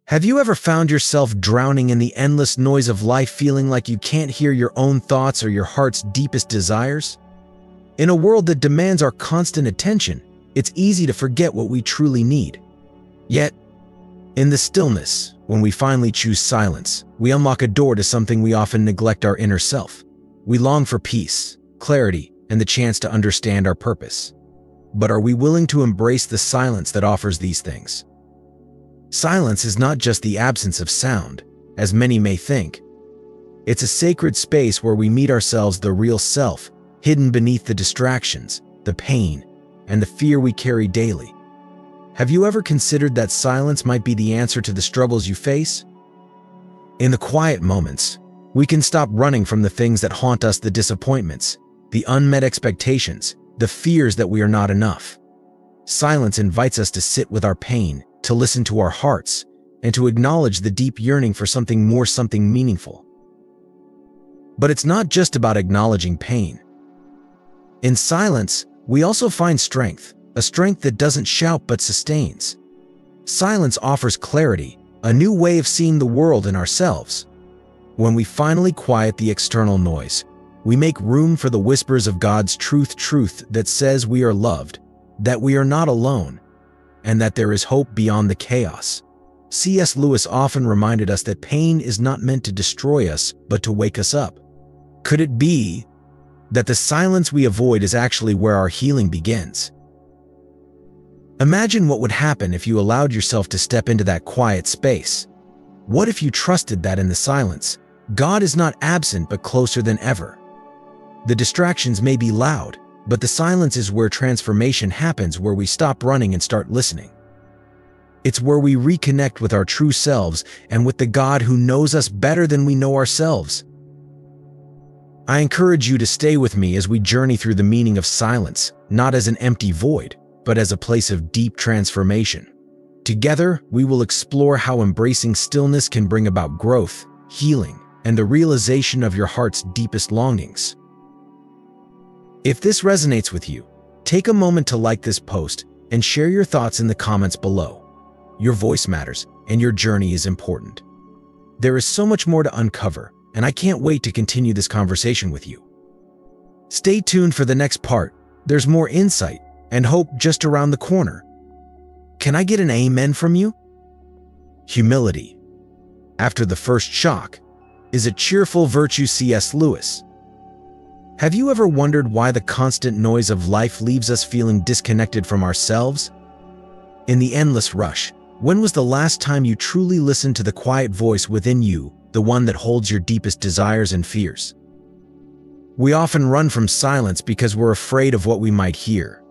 Have you ever found yourself drowning in the endless noise of life, feeling like you can't hear your own thoughts or your heart's deepest desires? In a world that demands our constant attention, it's easy to forget what we truly need. Yet, in the stillness, when we finally choose silence, we unlock a door to something we often neglect: our inner self. We long for peace, clarity, and the chance to understand our purpose. But are we willing to embrace the silence that offers these things? Silence is not just the absence of sound, as many may think. It's a sacred space where we meet ourselves, the real self, hidden beneath the distractions, the pain, and the fear we carry daily. Have you ever considered that silence might be the answer to the struggles you face? In the quiet moments, we can stop running from the things that haunt us, the disappointments, the unmet expectations, the fears that we are not enough. Silence invites us to sit with our pain, to listen to our hearts, and to acknowledge the deep yearning for something more, something meaningful. But it's not just about acknowledging pain. In silence, we also find strength, a strength that doesn't shout but sustains. Silence offers clarity, a new way of seeing the world and ourselves. When we finally quiet the external noise, we make room for the whispers of God's truth that says we are loved, that we are not alone, and that there is hope beyond the chaos. C.S. Lewis often reminded us that pain is not meant to destroy us, but to wake us up. Could it be that the silence we avoid is actually where our healing begins? Imagine what would happen if you allowed yourself to step into that quiet space. What if you trusted that in the silence, God is not absent but closer than ever? The distractions may be loud, but the silence is where transformation happens, where we stop running and start listening. It's where we reconnect with our true selves and with the God who knows us better than we know ourselves. I encourage you to stay with me as we journey through the meaning of silence, not as an empty void, but as a place of deep transformation. Together, we will explore how embracing stillness can bring about growth, healing, and the realization of your heart's deepest longings. If this resonates with you, take a moment to like this post and share your thoughts in the comments below. Your voice matters, and your journey is important. There is so much more to uncover, and I can't wait to continue this conversation with you. Stay tuned for the next part. There's more insight and hope just around the corner. Can I get an amen from you? Humility, after the first shock, is a cheerful virtue. C.S. Lewis. Have you ever wondered why the constant noise of life leaves us feeling disconnected from ourselves? In the endless rush, when was the last time you truly listened to the quiet voice within you, the one that holds your deepest desires and fears? We often run from silence because we're afraid of what we might hear.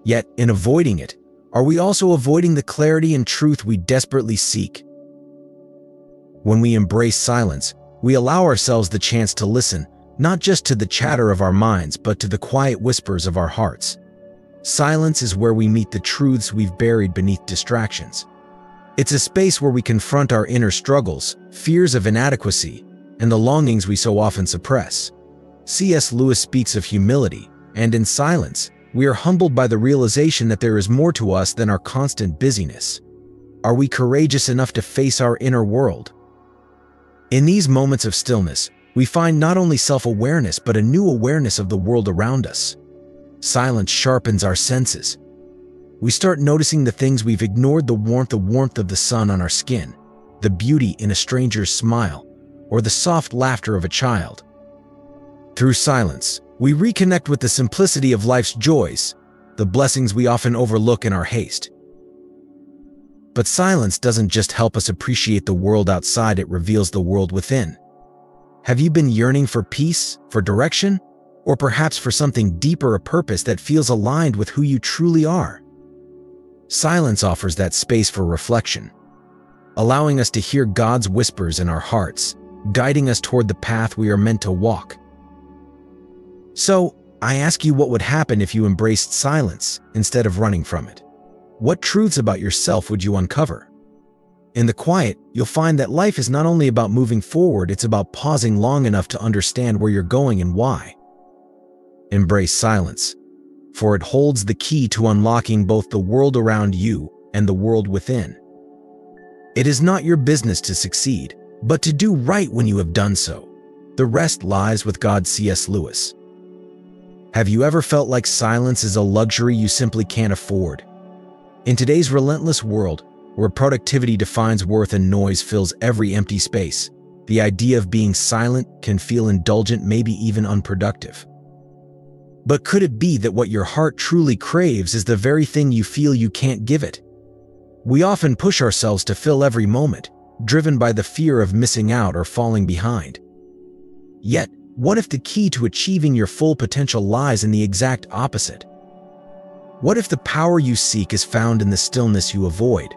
Yet, in avoiding it, are we also avoiding the clarity and truth we desperately seek? When we embrace silence, we allow ourselves the chance to listen, not just to the chatter of our minds, but to the quiet whispers of our hearts. Silence is where we meet the truths we've buried beneath distractions. It's a space where we confront our inner struggles, fears of inadequacy, and the longings we so often suppress. C.S. Lewis speaks of humility, and in silence, we are humbled by the realization that there is more to us than our constant busyness. Are we courageous enough to face our inner world? In these moments of stillness, we find not only self-awareness but a new awareness of the world around us. Silence sharpens our senses. We start noticing the things we've ignored: the warmth of the sun on our skin, the beauty in a stranger's smile, or the soft laughter of a child. Through silence, we reconnect with the simplicity of life's joys, the blessings we often overlook in our haste. But silence doesn't just help us appreciate the world outside, it reveals the world within. Have you been yearning for peace, for direction, or perhaps for something deeper, a purpose that feels aligned with who you truly are? Silence offers that space for reflection, allowing us to hear God's whispers in our hearts, guiding us toward the path we are meant to walk. So, I ask you, what would happen if you embraced silence instead of running from it? What truths about yourself would you uncover? In the quiet, you'll find that life is not only about moving forward, it's about pausing long enough to understand where you're going and why. Embrace silence, for it holds the key to unlocking both the world around you and the world within. It is not your business to succeed, but to do right when you have done so. The rest lies with God. C.S. Lewis. Have you ever felt like silence is a luxury you simply can't afford? In today's relentless world, where productivity defines worth and noise fills every empty space, the idea of being silent can feel indulgent, maybe even unproductive. But could it be that what your heart truly craves is the very thing you feel you can't give it? We often push ourselves to fill every moment, driven by the fear of missing out or falling behind. Yet, what if the key to achieving your full potential lies in the exact opposite? What if the power you seek is found in the stillness you avoid?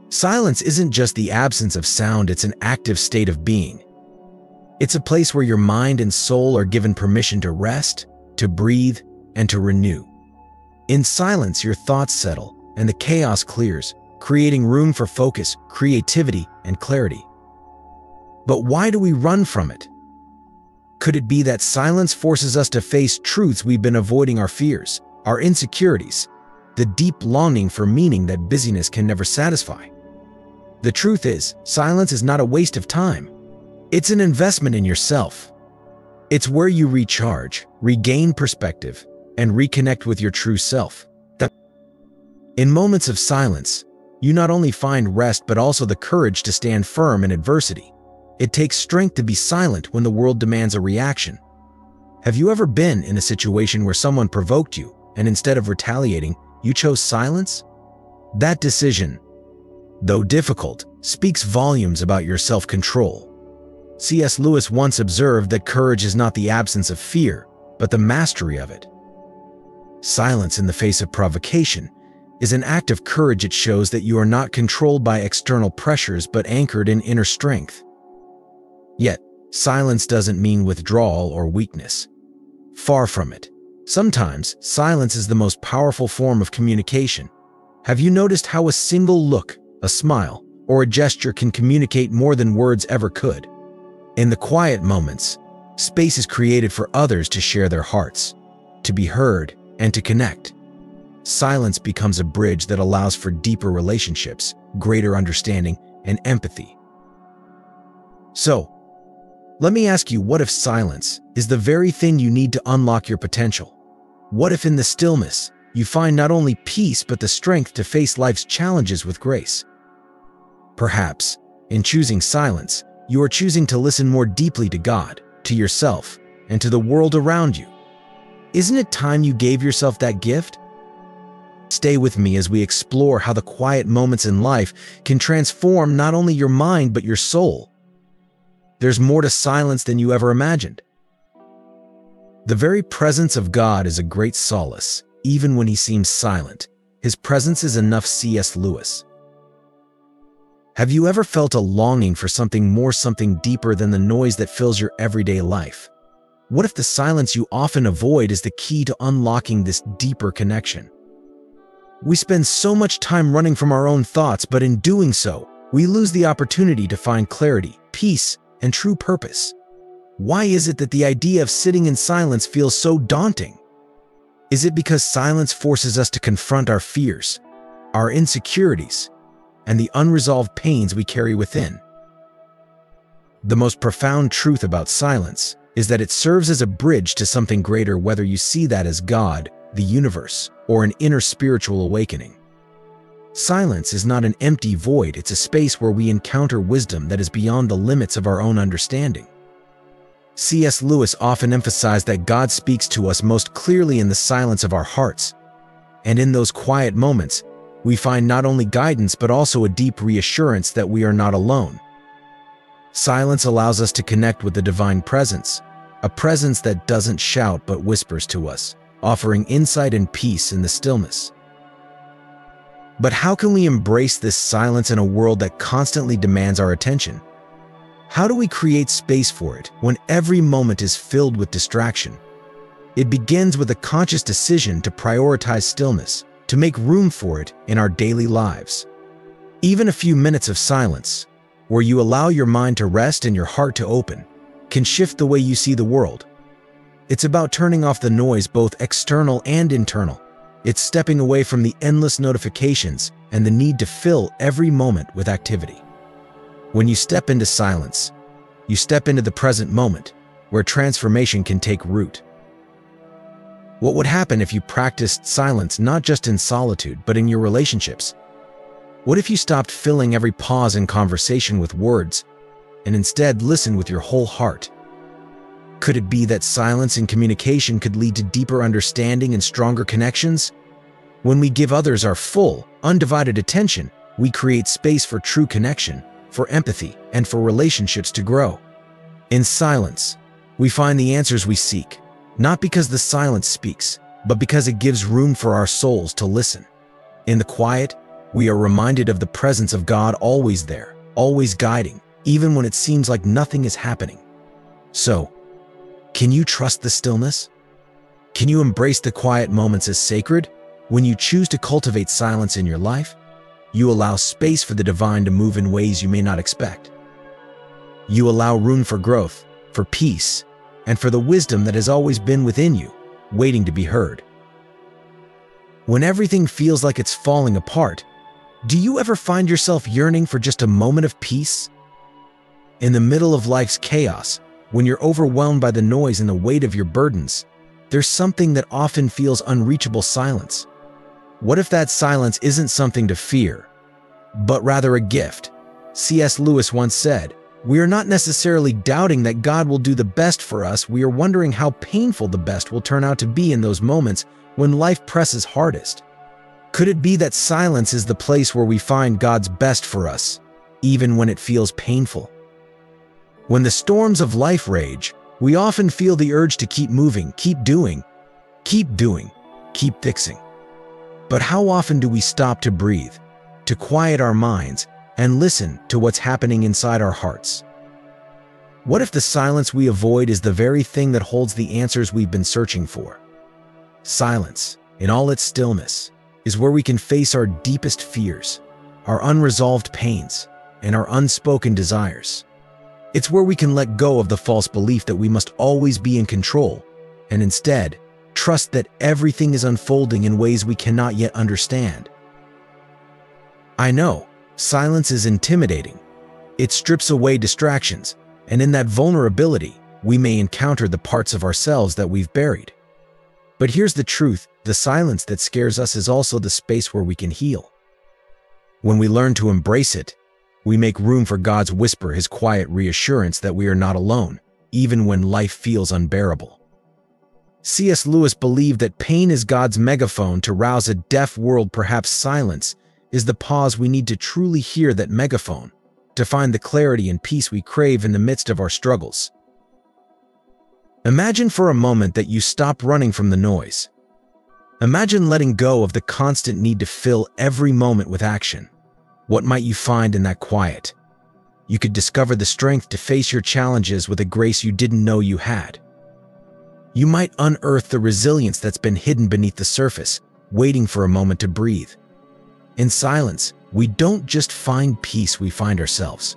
Silence isn't just the absence of sound, it's an active state of being. It's a place where your mind and soul are given permission to rest, to breathe, and to renew. In silence, your thoughts settle, and the chaos clears, creating room for focus, creativity, and clarity. But why do we run from it? Could it be that silence forces us to face truths we've been avoiding, our fears, our insecurities, the deep longing for meaning that busyness can never satisfy? The truth is, silence is not a waste of time. It's an investment in yourself. It's where you recharge, regain perspective, and reconnect with your true self. In moments of silence, you not only find rest but also the courage to stand firm in adversity. It takes strength to be silent when the world demands a reaction. Have you ever been in a situation where someone provoked you, and instead of retaliating, you chose silence? That decision, though difficult, speaks volumes about your self-control. C.S. Lewis once observed that courage is not the absence of fear, but the mastery of it. Silence in the face of provocation is an act of courage. It shows that you are not controlled by external pressures but anchored in inner strength. Yet, silence doesn't mean withdrawal or weakness. Far from it. Sometimes, silence is the most powerful form of communication. Have you noticed how a single look, a smile, or a gesture can communicate more than words ever could? In the quiet moments, space is created for others to share their hearts, to be heard, and to connect. Silence becomes a bridge that allows for deeper relationships, greater understanding, and empathy. So, let me ask you, what if silence is the very thing you need to unlock your potential? What if in the stillness, you find not only peace but the strength to face life's challenges with grace? Perhaps, in choosing silence, you are choosing to listen more deeply to God, to yourself, and to the world around you. Isn't it time you gave yourself that gift? Stay with me as we explore how the quiet moments in life can transform not only your mind but your soul. There's more to silence than you ever imagined. The very presence of God is a great solace, even when he seems silent. His presence is enough. C.S. Lewis. Have you ever felt a longing for something more, something deeper than the noise that fills your everyday life? What if the silence you often avoid is the key to unlocking this deeper connection? We spend so much time running from our own thoughts, but in doing so, we lose the opportunity to find clarity, peace, and true purpose. Why is it that the idea of sitting in silence feels so daunting? Is it because silence forces us to confront our fears, our insecurities, and the unresolved pains we carry within? The most profound truth about silence is that it serves as a bridge to something greater, whether you see that as God, the universe, or an inner spiritual awakening. Silence is not an empty void, it's a space where we encounter wisdom that is beyond the limits of our own understanding. C.S. Lewis often emphasized that God speaks to us most clearly in the silence of our hearts, and in those quiet moments, we find not only guidance but also a deep reassurance that we are not alone. Silence allows us to connect with the divine presence, a presence that doesn't shout but whispers to us, offering insight and peace in the stillness. But how can we embrace this silence in a world that constantly demands our attention? How do we create space for it when every moment is filled with distraction? It begins with a conscious decision to prioritize stillness, to make room for it in our daily lives. Even a few minutes of silence, where you allow your mind to rest and your heart to open, can shift the way you see the world. It's about turning off the noise, both external and internal. It's stepping away from the endless notifications and the need to fill every moment with activity. When you step into silence, you step into the present moment, where transformation can take root. What would happen if you practiced silence not just in solitude, but in your relationships? What if you stopped filling every pause in conversation with words, and instead listened with your whole heart? Could it be that silence in communication could lead to deeper understanding and stronger connections? When we give others our full, undivided attention, we create space for true connection, for empathy, and for relationships to grow. In silence, we find the answers we seek, not because the silence speaks, but because it gives room for our souls to listen. In the quiet, we are reminded of the presence of God always there, always guiding, even when it seems like nothing is happening. So, can you trust the stillness? Can you embrace the quiet moments as sacred? When you choose to cultivate silence in your life, you allow space for the divine to move in ways you may not expect. You allow room for growth, for peace, and for the wisdom that has always been within you, waiting to be heard. When everything feels like it's falling apart, do you ever find yourself yearning for just a moment of peace? In the middle of life's chaos, when you're overwhelmed by the noise and the weight of your burdens, there's something that often feels unreachable: silence. What if that silence isn't something to fear, but rather a gift? C.S. Lewis once said, "We are not necessarily doubting that God will do the best for us, we are wondering how painful the best will turn out to be in those moments when life presses hardest." Could it be that silence is the place where we find God's best for us, even when it feels painful? When the storms of life rage, we often feel the urge to keep moving, keep doing, keep fixing. But how often do we stop to breathe, to quiet our minds, and listen to what's happening inside our hearts? What if the silence we avoid is the very thing that holds the answers we've been searching for? Silence, in all its stillness, is where we can face our deepest fears, our unresolved pains, and our unspoken desires. It's where we can let go of the false belief that we must always be in control, and instead, trust that everything is unfolding in ways we cannot yet understand. I know, silence is intimidating. It strips away distractions, and in that vulnerability, we may encounter the parts of ourselves that we've buried. But here's the truth: the silence that scares us is also the space where we can heal. When we learn to embrace it, we make room for God's whisper, His quiet reassurance that we are not alone, even when life feels unbearable. C.S. Lewis believed that pain is God's megaphone to rouse a deaf world. Perhaps silence is the pause we need to truly hear that megaphone, to find the clarity and peace we crave in the midst of our struggles. Imagine for a moment that you stop running from the noise. Imagine letting go of the constant need to fill every moment with action. What might you find in that quiet? You could discover the strength to face your challenges with a grace you didn't know you had. You might unearth the resilience that's been hidden beneath the surface, waiting for a moment to breathe. In silence, we don't just find peace, we find ourselves.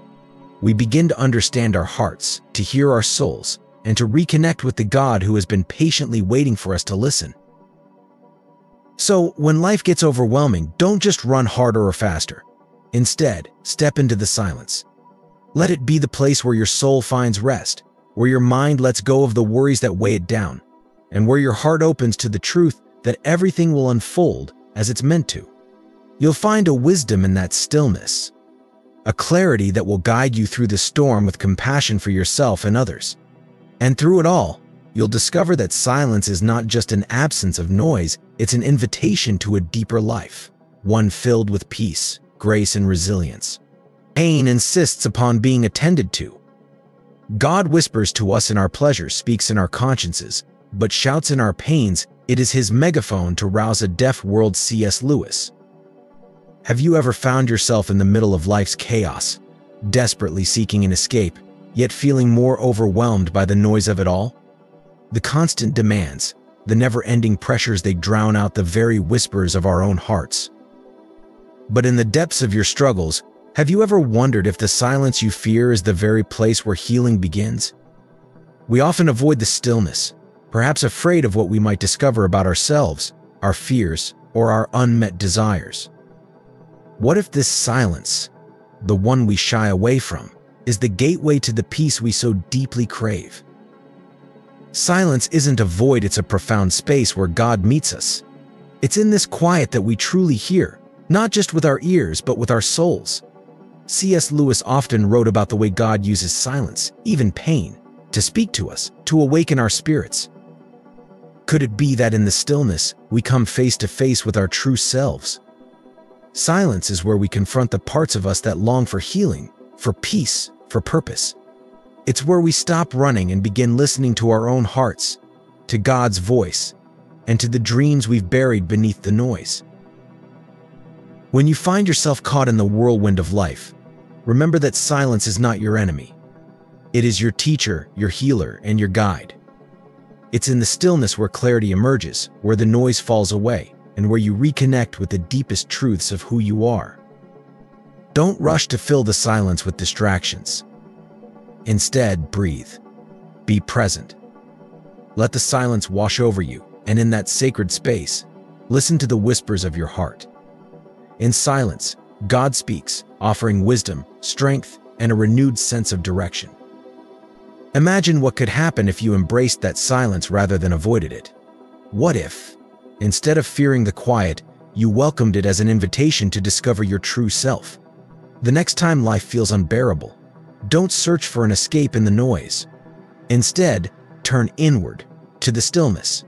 We begin to understand our hearts, to hear our souls, and to reconnect with the God who has been patiently waiting for us to listen. So, when life gets overwhelming, don't just run harder or faster. Instead, step into the silence. Let it be the place where your soul finds rest, where your mind lets go of the worries that weigh it down, and where your heart opens to the truth that everything will unfold as it's meant to. You'll find a wisdom in that stillness, a clarity that will guide you through the storm with compassion for yourself and others. And through it all, you'll discover that silence is not just an absence of noise, it's an invitation to a deeper life, one filled with peace, grace, and resilience. Pain insists upon being attended to. God whispers to us in our pleasures, speaks in our consciences, but shouts in our pains. It is His megaphone to rouse a deaf world. C.S. Lewis. Have you ever found yourself in the middle of life's chaos, desperately seeking an escape, yet feeling more overwhelmed by the noise of it all? The constant demands, the never-ending pressures, they drown out the very whispers of our own hearts. But in the depths of your struggles, have you ever wondered if the silence you fear is the very place where healing begins? We often avoid the stillness, perhaps afraid of what we might discover about ourselves, our fears, or our unmet desires. What if this silence, the one we shy away from, is the gateway to the peace we so deeply crave? Silence isn't a void, it's a profound space where God meets us. It's in this quiet that we truly hear, not just with our ears, but with our souls. C.S. Lewis often wrote about the way God uses silence, even pain, to speak to us, to awaken our spirits. Could it be that in the stillness, we come face to face with our true selves? Silence is where we confront the parts of us that long for healing, for peace, for purpose. It's where we stop running and begin listening to our own hearts, to God's voice, and to the dreams we've buried beneath the noise. When you find yourself caught in the whirlwind of life, remember that silence is not your enemy. It is your teacher, your healer, and your guide. It's in the stillness where clarity emerges, where the noise falls away, and where you reconnect with the deepest truths of who you are. Don't rush to fill the silence with distractions. Instead, breathe. Be present. Let the silence wash over you, and in that sacred space, listen to the whispers of your heart. In silence, God speaks, offering wisdom, strength, and a renewed sense of direction. Imagine what could happen if you embraced that silence rather than avoided it. What if, instead of fearing the quiet, you welcomed it as an invitation to discover your true self? The next time life feels unbearable, don't search for an escape in the noise. Instead, turn inward, to the stillness.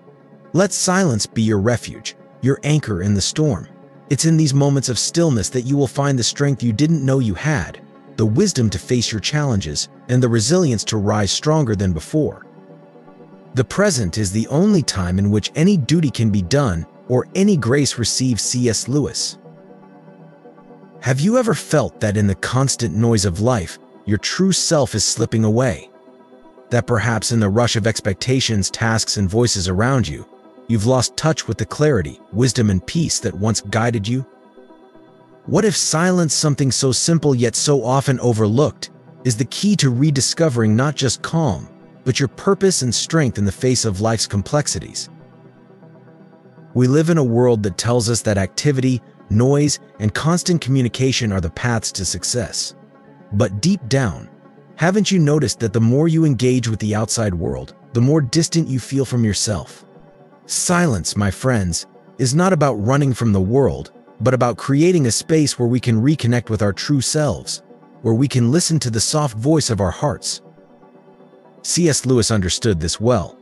Let silence be your refuge, your anchor in the storm. It's in these moments of stillness that you will find the strength you didn't know you had, the wisdom to face your challenges, and the resilience to rise stronger than before. The present is the only time in which any duty can be done or any grace received. C.S. Lewis. Have you ever felt that in the constant noise of life, your true self is slipping away? That perhaps in the rush of expectations, tasks, and voices around you, you've lost touch with the clarity, wisdom, and peace that once guided you? What if silence, something so simple yet so often overlooked, is the key to rediscovering not just calm, but your purpose and strength in the face of life's complexities? We live in a world that tells us that activity, noise, and constant communication are the paths to success. But deep down, haven't you noticed that the more you engage with the outside world, the more distant you feel from yourself? Silence, my friends, is not about running from the world, but about creating a space where we can reconnect with our true selves, where we can listen to the soft voice of our hearts. C.S. Lewis understood this well,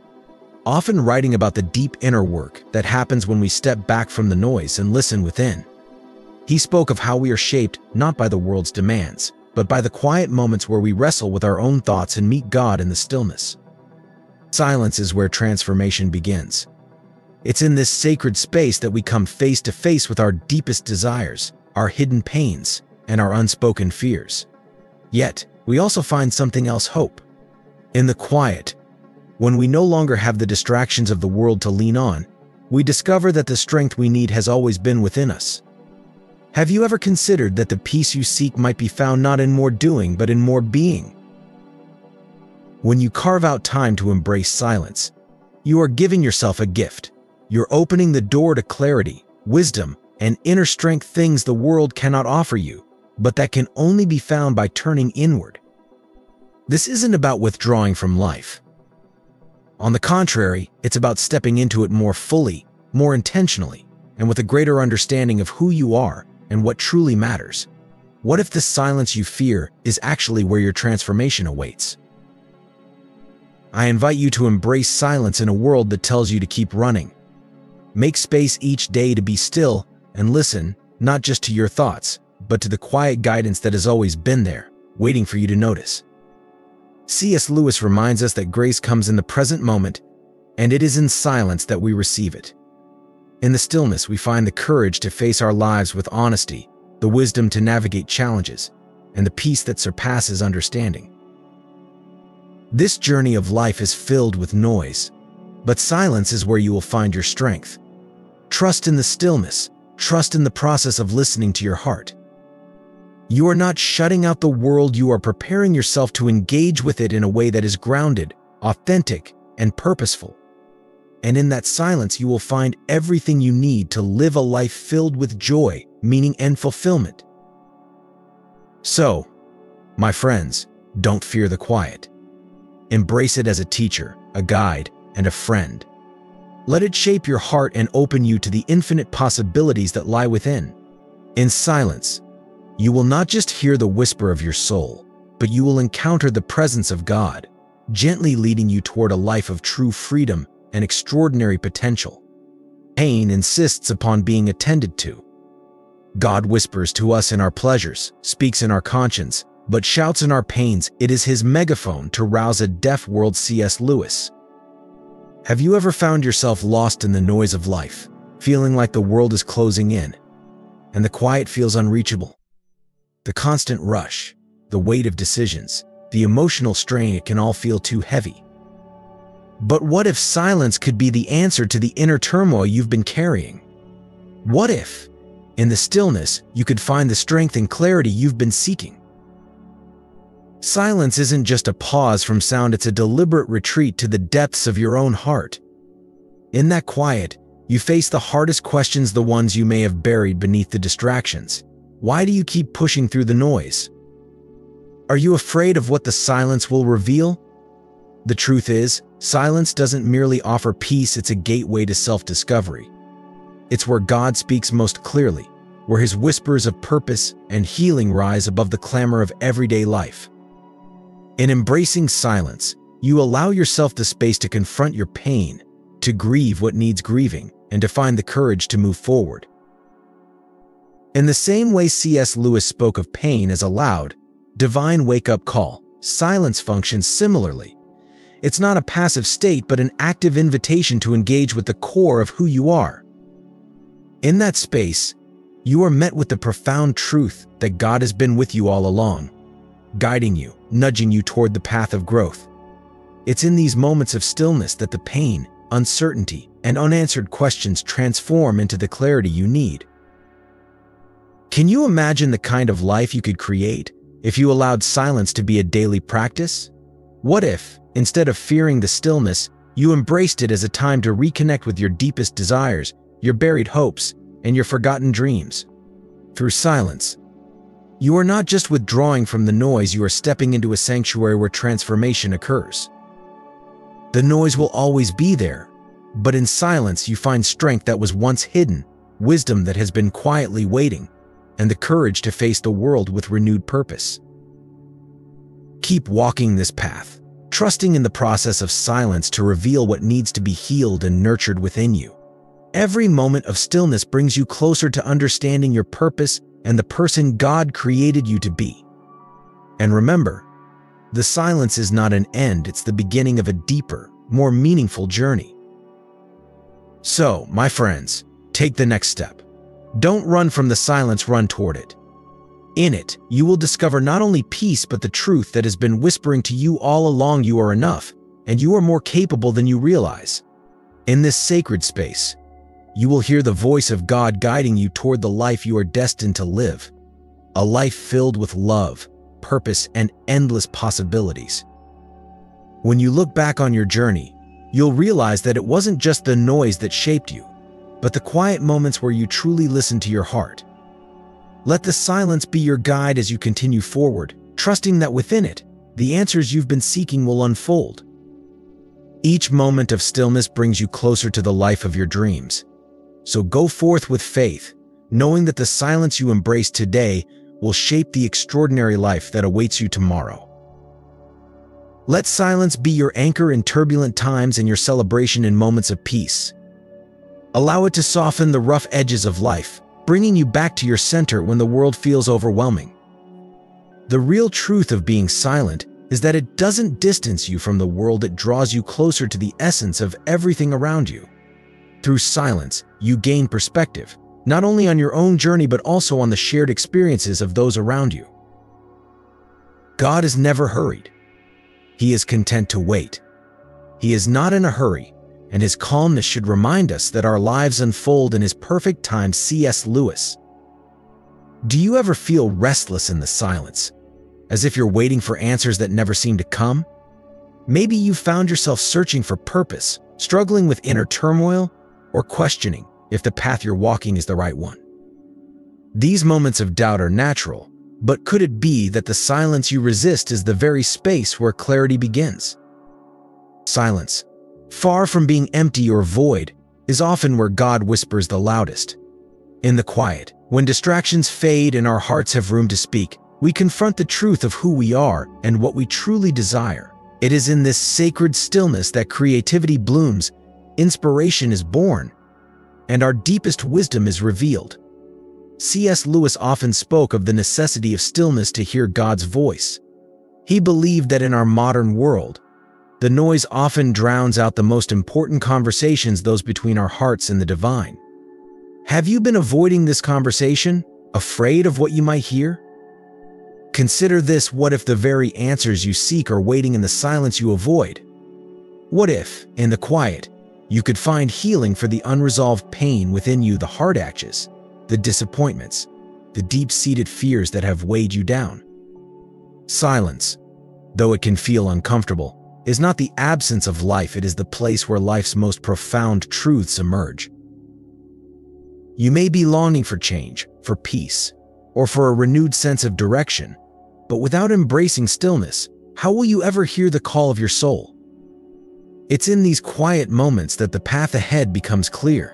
often writing about the deep inner work that happens when we step back from the noise and listen within. He spoke of how we are shaped not by the world's demands, but by the quiet moments where we wrestle with our own thoughts and meet God in the stillness. Silence is where transformation begins. It's in this sacred space that we come face to face with our deepest desires, our hidden pains, and our unspoken fears. Yet, we also find something else: hope. In the quiet, when we no longer have the distractions of the world to lean on, we discover that the strength we need has always been within us. Have you ever considered that the peace you seek might be found not in more doing, but in more being? When you carve out time to embrace silence, you are giving yourself a gift. You're opening the door to clarity, wisdom, and inner strength, things the world cannot offer you, but that can only be found by turning inward. This isn't about withdrawing from life. On the contrary, it's about stepping into it more fully, more intentionally, and with a greater understanding of who you are and what truly matters. What if the silence you fear is actually where your transformation awaits? I invite you to embrace silence in a world that tells you to keep running. Make space each day to be still and listen, not just to your thoughts, but to the quiet guidance that has always been there, waiting for you to notice. C.S. Lewis reminds us that grace comes in the present moment, and it is in silence that we receive it. In the stillness, we find the courage to face our lives with honesty, the wisdom to navigate challenges, and the peace that surpasses understanding. This journey of life is filled with noise, but silence is where you will find your strength. Trust in the stillness. Trust in the process of listening to your heart. You are not shutting out the world, you are preparing yourself to engage with it in a way that is grounded, authentic, and purposeful. And in that silence, you will find everything you need to live a life filled with joy, meaning, and fulfillment. So, my friends, don't fear the quiet. Embrace it as a teacher, a guide, and a friend. Let it shape your heart and open you to the infinite possibilities that lie within. In silence, you will not just hear the whisper of your soul, but you will encounter the presence of God, gently leading you toward a life of true freedom and extraordinary potential. Pain insists upon being attended to. God whispers to us in our pleasures, speaks in our conscience, but shouts in our pains. It is his megaphone to rouse a deaf world. C.S. Lewis. Have you ever found yourself lost in the noise of life, feeling like the world is closing in, and the quiet feels unreachable? The constant rush, the weight of decisions, the emotional strain, it can all feel too heavy. But what if silence could be the answer to the inner turmoil you've been carrying? What if, in the stillness, you could find the strength and clarity you've been seeking? Silence isn't just a pause from sound, it's a deliberate retreat to the depths of your own heart. In that quiet, you face the hardest questions, the ones you may have buried beneath the distractions. Why do you keep pushing through the noise? Are you afraid of what the silence will reveal? The truth is, silence doesn't merely offer peace, it's a gateway to self-discovery. It's where God speaks most clearly, where his whispers of purpose and healing rise above the clamor of everyday life. In embracing silence, you allow yourself the space to confront your pain, to grieve what needs grieving, and to find the courage to move forward. In the same way C.S. Lewis spoke of pain as a loud, divine wake-up call, silence functions similarly. It's not a passive state, but an active invitation to engage with the core of who you are. In that space, you are met with the profound truth that God has been with you all along, guiding you, nudging you toward the path of growth. It's in these moments of stillness that the pain, uncertainty, and unanswered questions transform into the clarity you need. Can you imagine the kind of life you could create if you allowed silence to be a daily practice? What if, instead of fearing the stillness, you embraced it as a time to reconnect with your deepest desires, your buried hopes, and your forgotten dreams? Through silence, you are not just withdrawing from the noise, you are stepping into a sanctuary where transformation occurs. The noise will always be there, but in silence you find strength that was once hidden, wisdom that has been quietly waiting, and the courage to face the world with renewed purpose. Keep walking this path, trusting in the process of silence to reveal what needs to be healed and nurtured within you. Every moment of stillness brings you closer to understanding your purpose and the person God created you to be. And remember, the silence is not an end, it's the beginning of a deeper, more meaningful journey. So, my friends, take the next step. Don't run from the silence, run toward it. In it, you will discover not only peace but the truth that has been whispering to you all along: you are enough, and you are more capable than you realize. In this sacred space, you will hear the voice of God guiding you toward the life you are destined to live. A life filled with love, purpose, and endless possibilities. When you look back on your journey, you'll realize that it wasn't just the noise that shaped you, but the quiet moments where you truly listened to your heart. Let the silence be your guide as you continue forward, trusting that within it, the answers you've been seeking will unfold. Each moment of stillness brings you closer to the life of your dreams. So go forth with faith, knowing that the silence you embrace today will shape the extraordinary life that awaits you tomorrow. Let silence be your anchor in turbulent times and your celebration in moments of peace. Allow it to soften the rough edges of life, bringing you back to your center when the world feels overwhelming. The real truth of being silent is that it doesn't distance you from the world, it draws you closer to the essence of everything around you. Through silence, you gain perspective, not only on your own journey but also on the shared experiences of those around you. God is never hurried. He is content to wait. He is not in a hurry, and his calmness should remind us that our lives unfold in his perfect time. C.S. Lewis. Do you ever feel restless in the silence, as if you're waiting for answers that never seem to come? Maybe you found yourself searching for purpose, struggling with inner turmoil, or questioning if the path you're walking is the right one. These moments of doubt are natural, but could it be that the silence you resist is the very space where clarity begins? Silence, far from being empty or void, is often where God whispers the loudest. In the quiet, when distractions fade and our hearts have room to speak, we confront the truth of who we are and what we truly desire. It is in this sacred stillness that creativity blooms, inspiration is born, and our deepest wisdom is revealed. C.S. Lewis often spoke of the necessity of stillness to hear God's voice. He believed that in our modern world, the noise often drowns out the most important conversations, those between our hearts and the divine. Have you been avoiding this conversation, afraid of what you might hear? Consider this: what if the very answers you seek are waiting in the silence you avoid? What if, in the quiet, you could find healing for the unresolved pain within you, the heart aches, the disappointments, the deep-seated fears that have weighed you down? Silence, though it can feel uncomfortable, is not the absence of life. It is the place where life's most profound truths emerge. You may be longing for change, for peace, or for a renewed sense of direction, but without embracing stillness, how will you ever hear the call of your soul? It's in these quiet moments that the path ahead becomes clear,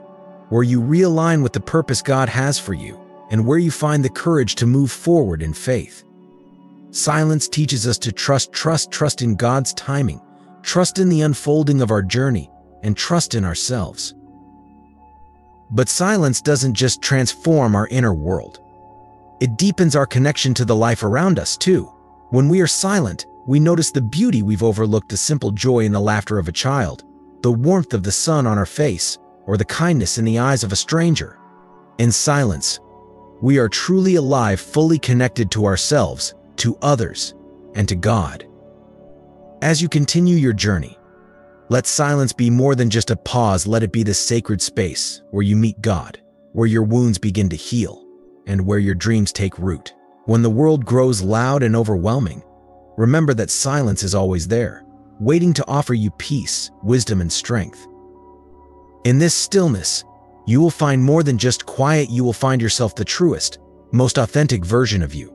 where you realign with the purpose God has for you, and where you find the courage to move forward in faith. Silence teaches us to trust in God's timing, trust in the unfolding of our journey, and trust in ourselves. But silence doesn't just transform our inner world. It deepens our connection to the life around us too. When we are silent, we notice the beauty we've overlooked: the simple joy in the laughter of a child, the warmth of the sun on our face, or the kindness in the eyes of a stranger. In silence, we are truly alive, fully connected to ourselves, to others, and to God. As you continue your journey, let silence be more than just a pause. Let it be the sacred space where you meet God, where your wounds begin to heal, and where your dreams take root. When the world grows loud and overwhelming, remember that silence is always there, waiting to offer you peace, wisdom, and strength. In this stillness, you will find more than just quiet. You will find yourself, the truest, most authentic version of you.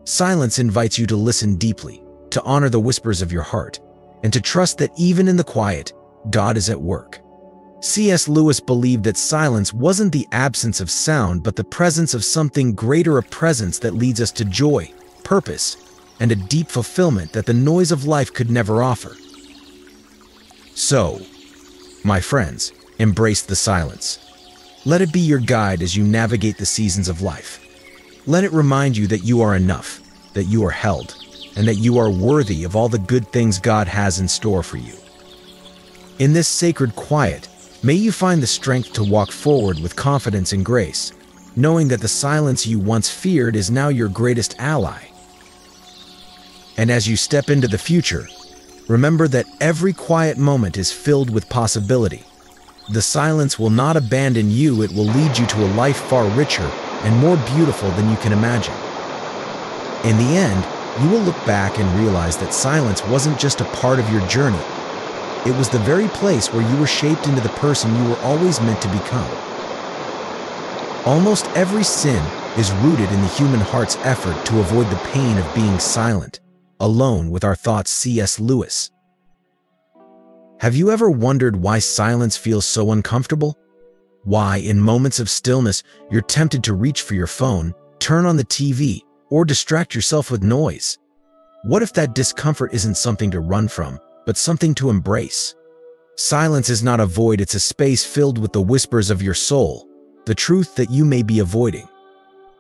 Silence invites you to listen deeply, to honor the whispers of your heart, and to trust that even in the quiet, God is at work. C.S. Lewis believed that silence wasn't the absence of sound, but the presence of something greater, a presence that leads us to joy, purpose, and a deep fulfillment that the noise of life could never offer. So, my friends, embrace the silence. Let it be your guide as you navigate the seasons of life. Let it remind you that you are enough, that you are held, and that you are worthy of all the good things God has in store for you. In this sacred quiet, may you find the strength to walk forward with confidence and grace, knowing that the silence you once feared is now your greatest ally. And as you step into the future, remember that every quiet moment is filled with possibility. The silence will not abandon you. It will lead you to a life far richer and more beautiful than you can imagine. In the end, you will look back and realize that silence wasn't just a part of your journey. It was the very place where you were shaped into the person you were always meant to become. Almost every sin is rooted in the human heart's effort to avoid the pain of being silent, alone with our thoughts. C.S. Lewis. Have you ever wondered why silence feels so uncomfortable? Why, in moments of stillness, you're tempted to reach for your phone, turn on the TV, or distract yourself with noise? What if that discomfort isn't something to run from, but something to embrace? Silence is not a void, it's a space filled with the whispers of your soul, the truth that you may be avoiding.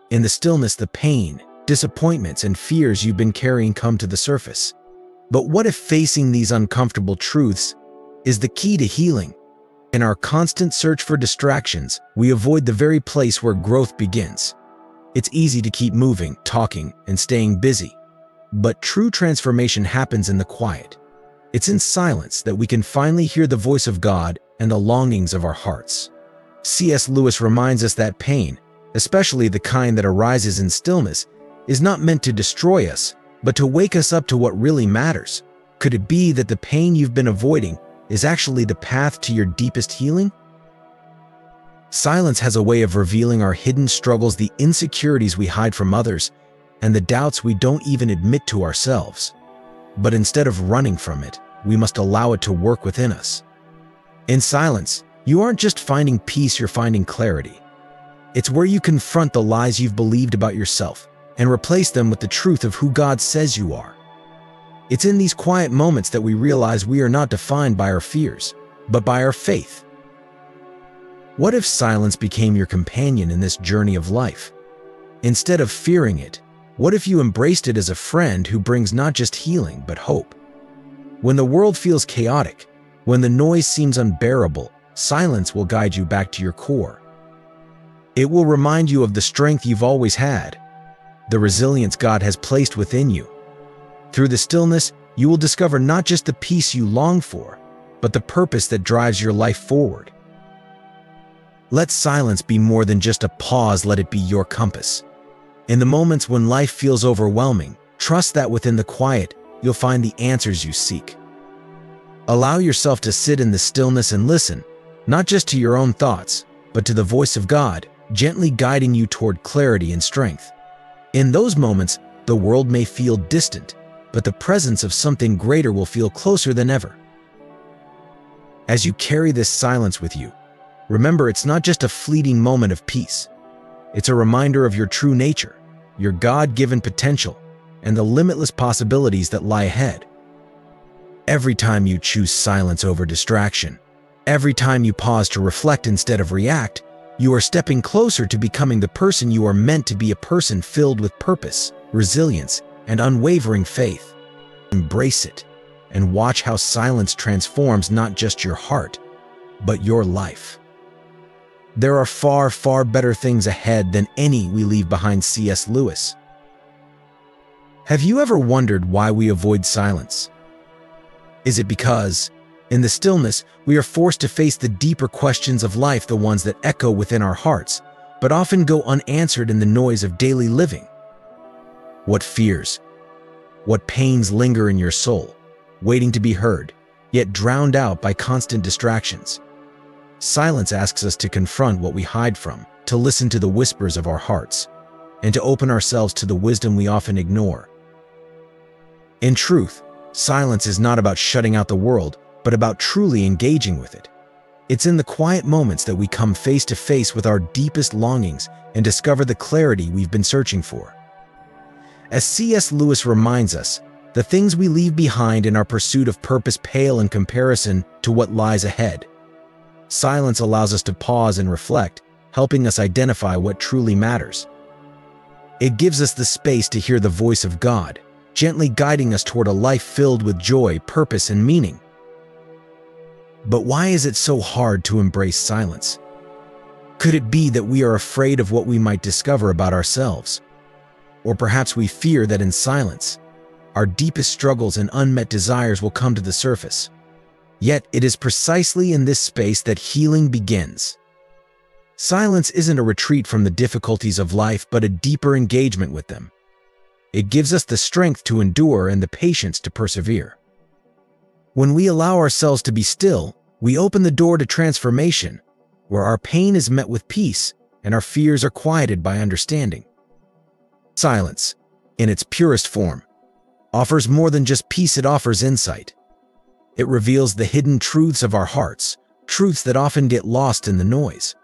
In the stillness, the pain, disappointments, and fears you've been carrying come to the surface. But what if facing these uncomfortable truths is the key to healing? In our constant search for distractions, we avoid the very place where growth begins. It's easy to keep moving, talking, and staying busy. But true transformation happens in the quiet. It's in silence that we can finally hear the voice of God and the longings of our hearts. C.S. Lewis reminds us that pain, especially the kind that arises in stillness, is not meant to destroy us, but to wake us up to what really matters. Could it be that the pain you've been avoiding is actually the path to your deepest healing? Silence has a way of revealing our hidden struggles, the insecurities we hide from others, and the doubts we don't even admit to ourselves. But instead of running from it, we must allow it to work within us. In silence, you aren't just finding peace, you're finding clarity. It's where you confront the lies you've believed about yourself and replace them with the truth of who God says you are. It's in these quiet moments that we realize we are not defined by our fears, but by our faith. What if silence became your companion in this journey of life? Instead of fearing it, what if you embraced it as a friend who brings not just healing, but hope? When the world feels chaotic, when the noise seems unbearable, silence will guide you back to your core. It will remind you of the strength you've always had, the resilience God has placed within you. Through the stillness, you will discover not just the peace you long for, but the purpose that drives your life forward. Let silence be more than just a pause, let it be your compass. In the moments when life feels overwhelming, trust that within the quiet, you'll find the answers you seek. Allow yourself to sit in the stillness and listen, not just to your own thoughts, but to the voice of God, gently guiding you toward clarity and strength. In those moments, the world may feel distant, but the presence of something greater will feel closer than ever. As you carry this silence with you, remember it's not just a fleeting moment of peace. It's a reminder of your true nature, your God-given potential, and the limitless possibilities that lie ahead. Every time you choose silence over distraction, every time you pause to reflect instead of react, you are stepping closer to becoming the person you are meant to be, a person filled with purpose, resilience, and unwavering faith. Embrace it and watch how silence transforms not just your heart, but your life. There are far, far better things ahead than any we leave behind. C.S. Lewis. Have you ever wondered why we avoid silence? Is it because, in the stillness, we are forced to face the deeper questions of life, the ones that echo within our hearts, but often go unanswered in the noise of daily living? What fears, what pains linger in your soul, waiting to be heard, yet drowned out by constant distractions? Silence asks us to confront what we hide from, to listen to the whispers of our hearts, and to open ourselves to the wisdom we often ignore. In truth, silence is not about shutting out the world, but about truly engaging with it. It's in the quiet moments that we come face to face with our deepest longings and discover the clarity we've been searching for. As C.S. Lewis reminds us, the things we leave behind in our pursuit of purpose pale in comparison to what lies ahead. Silence allows us to pause and reflect, helping us identify what truly matters. It gives us the space to hear the voice of God, gently guiding us toward a life filled with joy, purpose, and meaning. But why is it so hard to embrace silence? Could it be that we are afraid of what we might discover about ourselves? Or perhaps we fear that in silence, our deepest struggles and unmet desires will come to the surface. Yet it is precisely in this space that healing begins. Silence isn't a retreat from the difficulties of life, but a deeper engagement with them. It gives us the strength to endure and the patience to persevere. When we allow ourselves to be still, we open the door to transformation, where our pain is met with peace and our fears are quieted by understanding. Silence, in its purest form, offers more than just peace, it offers insight. It reveals the hidden truths of our hearts, truths that often get lost in the noise.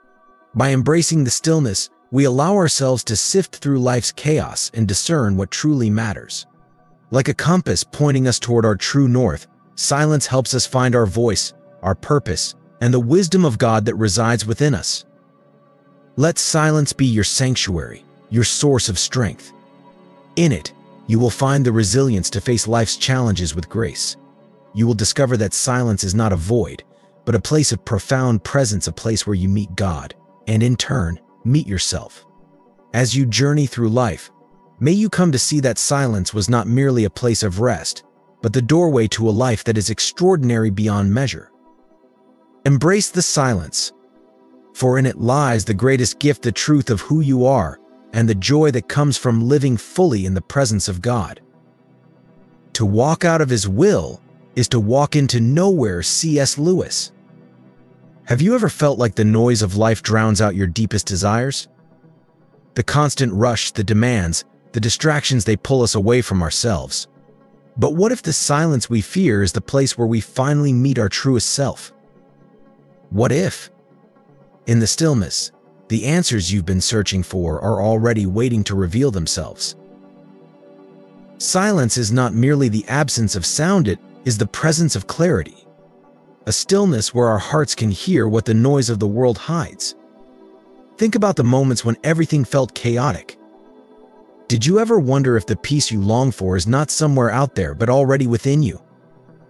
By embracing the stillness, we allow ourselves to sift through life's chaos and discern what truly matters. Like a compass pointing us toward our true north, silence helps us find our voice, our purpose, and the wisdom of God that resides within us. Let silence be your sanctuary, your source of strength. In it, you will find the resilience to face life's challenges with grace. You will discover that silence is not a void, but a place of profound presence, a place where you meet God, and in turn, meet yourself. As you journey through life, may you come to see that silence was not merely a place of rest, but the doorway to a life that is extraordinary beyond measure. Embrace the silence, for in it lies the greatest gift, the truth of who you are, and the joy that comes from living fully in the presence of God. To walk out of His will is to walk into nowhere. C.S. Lewis. Have you ever felt like the noise of life drowns out your deepest desires? The constant rush, the demands, the distractions, they pull us away from ourselves. But what if the silence we fear is the place where we finally meet our truest self? What if, in the stillness, the answers you've been searching for are already waiting to reveal themselves? Silence is not merely the absence of sound, it is the presence of clarity. A stillness where our hearts can hear what the noise of the world hides. Think about the moments when everything felt chaotic. Did you ever wonder if the peace you long for is not somewhere out there but already within you?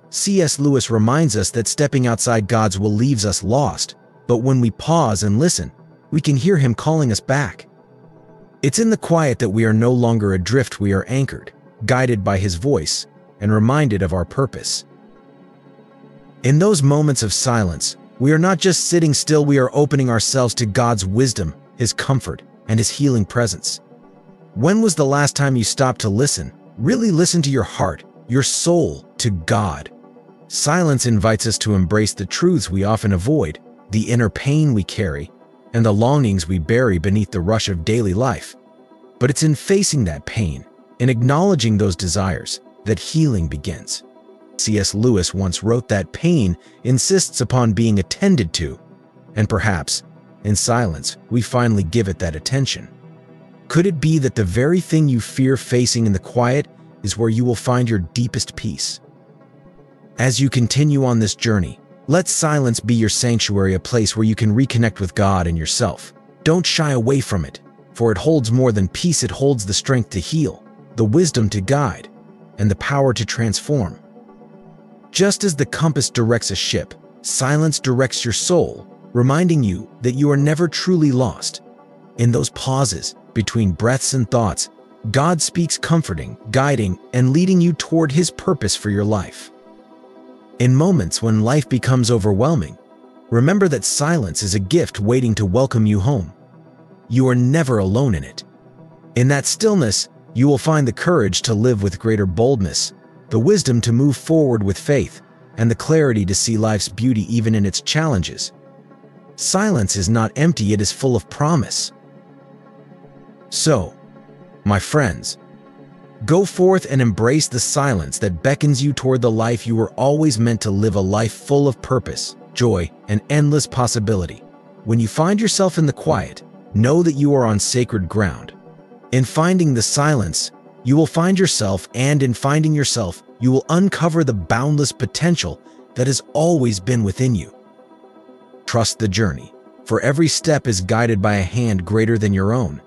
C.S. Lewis reminds us that stepping outside God's will leaves us lost, but when we pause and listen, we can hear Him calling us back. It's in the quiet that we are no longer adrift, we are anchored, guided by His voice, and reminded of our purpose. In those moments of silence, we are not just sitting still, we are opening ourselves to God's wisdom, His comfort, and His healing presence. When was the last time you stopped to listen, really listen to your heart, your soul, to God? Silence invites us to embrace the truths we often avoid, the inner pain we carry, and the longings we bury beneath the rush of daily life. But it's in facing that pain, in acknowledging those desires, that healing begins. C.S. Lewis once wrote that pain insists upon being attended to, and perhaps, in silence, we finally give it that attention. Could it be that the very thing you fear facing in the quiet is where you will find your deepest peace? As you continue on this journey, let silence be your sanctuary, a place where you can reconnect with God and yourself. Don't shy away from it, for it holds more than peace. It holds the strength to heal, the wisdom to guide, and the power to transform. Just as the compass directs a ship, silence directs your soul, reminding you that you are never truly lost. In those pauses, between breaths and thoughts, God speaks, comforting, guiding, and leading you toward His purpose for your life. In moments when life becomes overwhelming, remember that silence is a gift waiting to welcome you home. You are never alone in it. In that stillness, you will find the courage to live with greater boldness, the wisdom to move forward with faith, and the clarity to see life's beauty even in its challenges. Silence is not empty, it is full of promise. So, my friends, go forth and embrace the silence that beckons you toward the life you were always meant to live, a life full of purpose, joy, and endless possibility. When you find yourself in the quiet, know that you are on sacred ground. In finding the silence, you will find yourself, and in finding yourself, you will uncover the boundless potential that has always been within you. Trust the journey, for every step is guided by a hand greater than your own.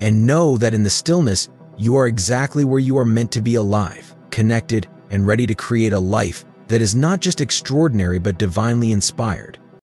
And know that in the stillness, you are exactly where you are meant to be, alive, connected, and ready to create a life that is not just extraordinary but divinely inspired.